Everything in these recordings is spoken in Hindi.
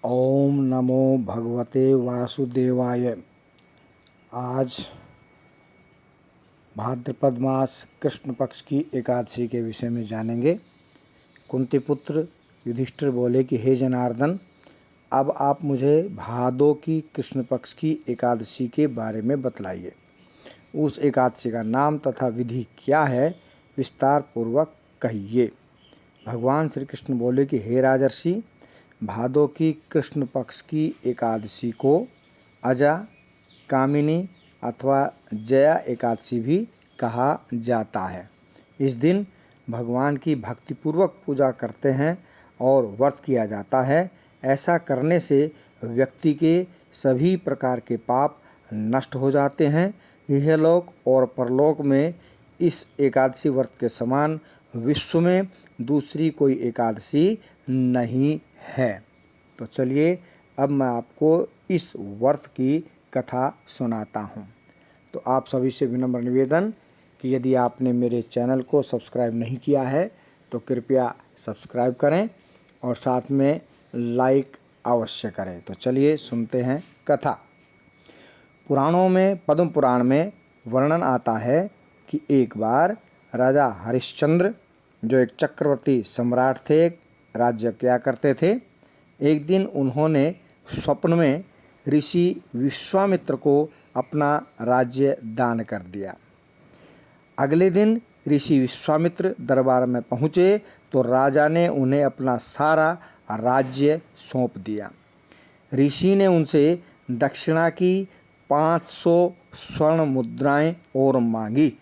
ओम नमो भगवते वासुदेवाय। आज भाद्रपद मास कृष्ण पक्ष की एकादशी के विषय में जानेंगे। कुंती पुत्र युधिष्ठिर बोले कि हे जनार्दन, अब आप मुझे भादों की कृष्ण पक्ष की एकादशी के बारे में बतलाइए। उस एकादशी का नाम तथा विधि क्या है, विस्तार पूर्वक कहिए। भगवान श्री कृष्ण बोले कि हे राजर्षि, भादों की कृष्ण पक्ष की एकादशी को अजा, कामिनी अथवा जया एकादशी भी कहा जाता है। इस दिन भगवान की भक्तिपूर्वक पूजा करते हैं और व्रत किया जाता है। ऐसा करने से व्यक्ति के सभी प्रकार के पाप नष्ट हो जाते हैं। इहलोक और परलोक में इस एकादशी व्रत के समान विश्व में दूसरी कोई एकादशी नहीं है। तो चलिए अब मैं आपको इस व्रत की कथा सुनाता हूँ। तो आप सभी से विनम्र निवेदन कि यदि आपने मेरे चैनल को सब्सक्राइब नहीं किया है तो कृपया सब्सक्राइब करें और साथ में लाइक अवश्य करें। तो चलिए सुनते हैं कथा। पुराणों में, पद्म पुराण में वर्णन आता है कि एक बार राजा हरिश्चंद्र, जो एक चक्रवर्ती सम्राट थे, राज्य किया करते थे, एक दिन उन्होंने स्वप्न में ऋषि विश्वामित्र को अपना राज्य दान कर दिया। अगले दिन ऋषि विश्वामित्र दरबार में पहुँचे तो राजा ने उन्हें अपना सारा राज्य सौंप दिया। ऋषि ने उनसे दक्षिणा की 500 स्वर्ण मुद्राएं और मांगी।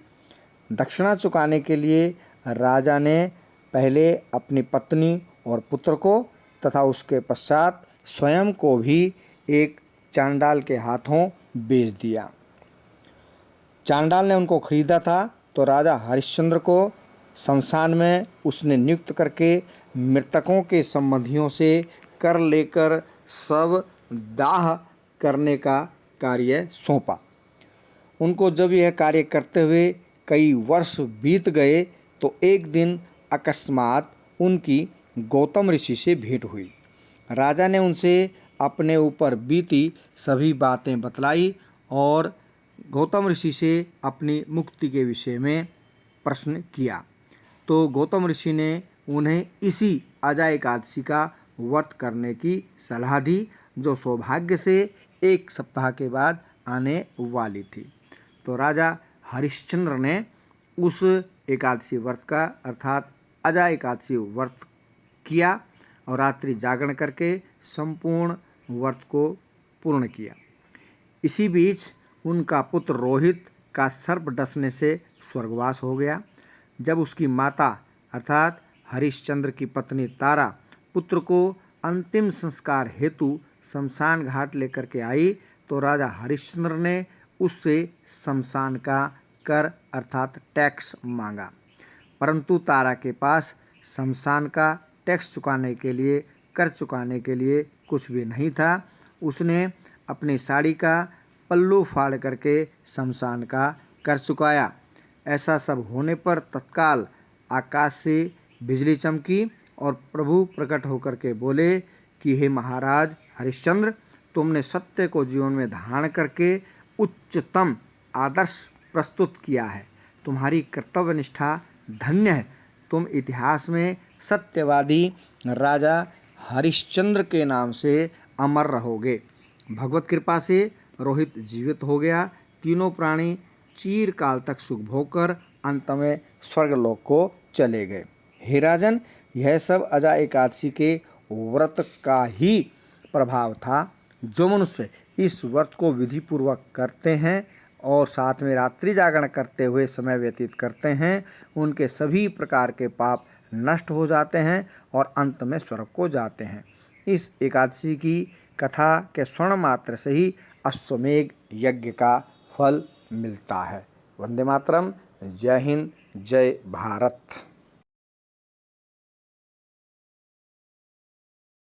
दक्षिणा चुकाने के लिए राजा ने पहले अपनी पत्नी और पुत्र को तथा उसके पश्चात स्वयं को भी एक चांडाल के हाथों बेच दिया। चांडाल ने उनको खरीदा था तो राजा हरिश्चंद्र को शमशान में उसने नियुक्त करके मृतकों के संबंधियों से कर लेकर सब दाह करने का कार्य सौंपा। उनको जब यह कार्य करते हुए कई वर्ष बीत गए तो एक दिन अकस्मात उनकी गौतम ऋषि से भेंट हुई। राजा ने उनसे अपने ऊपर बीती सभी बातें बतलाई और गौतम ऋषि से अपनी मुक्ति के विषय में प्रश्न किया। तो गौतम ऋषि ने उन्हें इसी अजा एकादशी का व्रत करने की सलाह दी, जो सौभाग्य से 1 सप्ताह के बाद आने वाली थी। तो राजा हरिश्चंद्र ने उस एकादशी व्रत का अर्थात अजा एकादशी व्रत किया और रात्रि जागरण करके संपूर्ण व्रत को पूर्ण किया। इसी बीच उनका पुत्र रोहित का सर्प डसने से स्वर्गवास हो गया। जब उसकी माता अर्थात हरिश्चंद्र की पत्नी तारा पुत्र को अंतिम संस्कार हेतु शमशान घाट लेकर के आई तो राजा हरिश्चंद्र ने उससे शमशान का कर अर्थात टैक्स मांगा, परंतु तारा के पास शमशान का टैक्स चुकाने के लिए, कर चुकाने के लिए कुछ भी नहीं था। उसने अपनी साड़ी का पल्लू फाड़ करके शमशान का कर चुकाया। ऐसा सब होने पर तत्काल आकाश से बिजली चमकी और प्रभु प्रकट होकर के बोले कि हे महाराज हरिश्चंद्र, तुमने सत्य को जीवन में धारण करके उच्चतम आदर्श प्रस्तुत किया है। तुम्हारी कर्तव्य निष्ठा धन्य है। तुम इतिहास में सत्यवादी राजा हरिश्चंद्र के नाम से अमर रहोगे। भगवत कृपा से रोहित जीवित हो गया। तीनों प्राणी चिरकाल तक सुख भोग कर अंत में स्वर्गलोक को चले गए। हे राजन, यह सब अजा एकादशी के व्रत का ही प्रभाव था। जो मनुष्य इस व्रत को विधिपूर्वक करते हैं और साथ में रात्रि जागरण करते हुए समय व्यतीत करते हैं, उनके सभी प्रकार के पाप नष्ट हो जाते हैं और अंत में स्वर्ग को जाते हैं। इस एकादशी की कथा के स्वर्ण मात्र से ही अश्वमेघ यज्ञ का फल मिलता है। वंदे मातरम। जय हिंद, जय भारत।